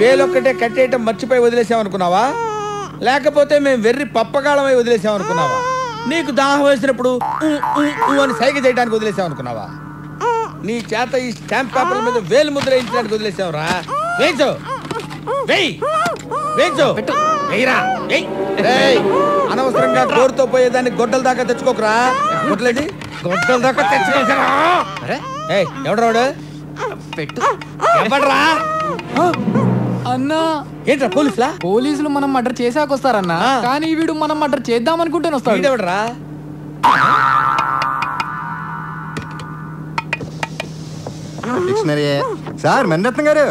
వేలొక్కటే కట్టేయటం మర్చిపోయి వదిలేసామనుకున్నావా, లేకపోతే మేము వెర్రి పప్పగాళమై వదిలేసామనుకున్నావా? నీకు దాహం వేసినప్పుడు అని సైగ చేయడానికి వదిలేసామనుకున్నావా? నీ చేత ఈ స్టాంప్ పేపర్ల మీద వేలు ముద్ర వేయించడానికి వదిలేసావురా. వేయించు, వేయి, వేయించు, వేయిరా, వేయి. అనవసరంగా కోరుతో పోయేదాన్ని గొడ్డల దాకా తెచ్చుకోకరా. గొడ్డలేంటి? గొడ్డల దాకా తెచ్చుకోకరా. ఎవడరాడు? పెట్టు. ఎవడరా అన్నా? ఏంట్రా పోలీసులా? పోలీసులు మనం మర్డర్ చేసాకొస్తారన్నా, కానీ వీడు మనం మర్డర్ చేద్దాం అనుకుంటే వస్తాడు. ఎవడరా? Dictionary sir. మణిరత్నం గారు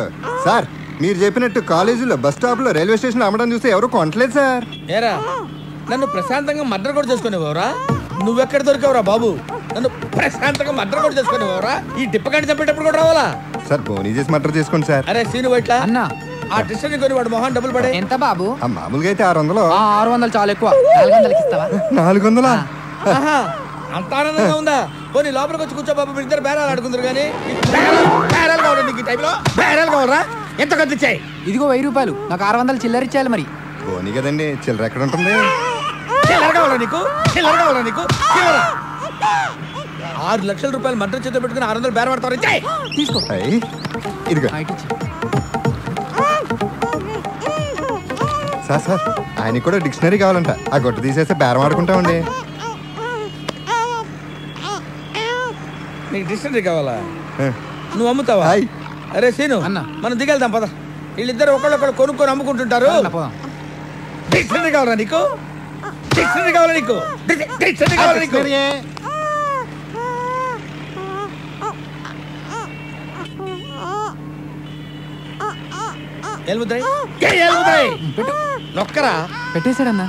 సార్, మీరు చెప్పినట్టు కాలేజీలో బస్ స్టాప్ లో రైల్వే స్టేషన్ అమ్మడం చూస్తే ఎవరు కొనట్లేదు సార్. ఏరా, నన్ను ప్రశాంతంగా మర్డర్ కూడా చేసుకునేవారా? నువ్వెక్కడ దొరికావురా బాబు? నన్ను ప్రశాంతంగా మర్డర్ కూడా చేసుకునేవారా? ఈ డిప్పకాండి చంపేటప్పుడు కూడా రావాలా? సార్ బోనీ చేసి మర్డర్ చేసుకోండి సార్. అరే సీను వైట్లా అన్నా, ఆ డిస్టర్ని కొని వాడు మొహన్ డబ్బులు పడే. ఎంత బాబు? మామూలుగా అయితే 600. 600 చాలా ఎక్కువ. 400 ఇస్తావా? 400? అంత ఆనందంగా ఉందా? పోనీ లోపలికి వచ్చి కూర్చో బాబు, ఇద్దరు బేరాలు ఆడుకుందరు. కానీ బేరాలు కావాలి నీకు, ఈ టైంలో బేరాలు కావాలరా? ఎంత ఖర్చు ఇచ్చాయి? ఇదిగో 1000 రూపాయలు. నాకు 600 చిల్లర ఇచ్చేయాలి. మరి బోనీ కదండి, చిల్లర ఎక్కడ ఉంటుంది? చిల్లర కావాలా నీకు? చిల్లర కావాలా నీకు? చిల్లర 6 లక్షల రూపాయలు మర్డర్ చేత పెట్టుకుని 600 బేర పడతారు. ఇచ్చాయి, తీసుకో. ఇదిగో సార్. సార్ ఆయనకి కూడా డిక్షనరీ కావాలంట. ఆ గొట్ట తీసేస్తే బేరం ఆడుకుంటామండి. నీకు డిక్షనరీ కావాలా? నువ్వు అమ్ముతావా? అరే సీను, మనం దిగెళ్దాం పద. వీళ్ళిద్దరు ఒకళ్ళొకళ్ళు కొనుక్కొని అమ్ముకుంటుంటారు. డిక్షనరీ కావాలా నీకు? డిక్షనరీ కావాలా నీకు? డిక్షనరీ కావాలా నీకు? నొక్కరా పెట్టేశాడన్నా.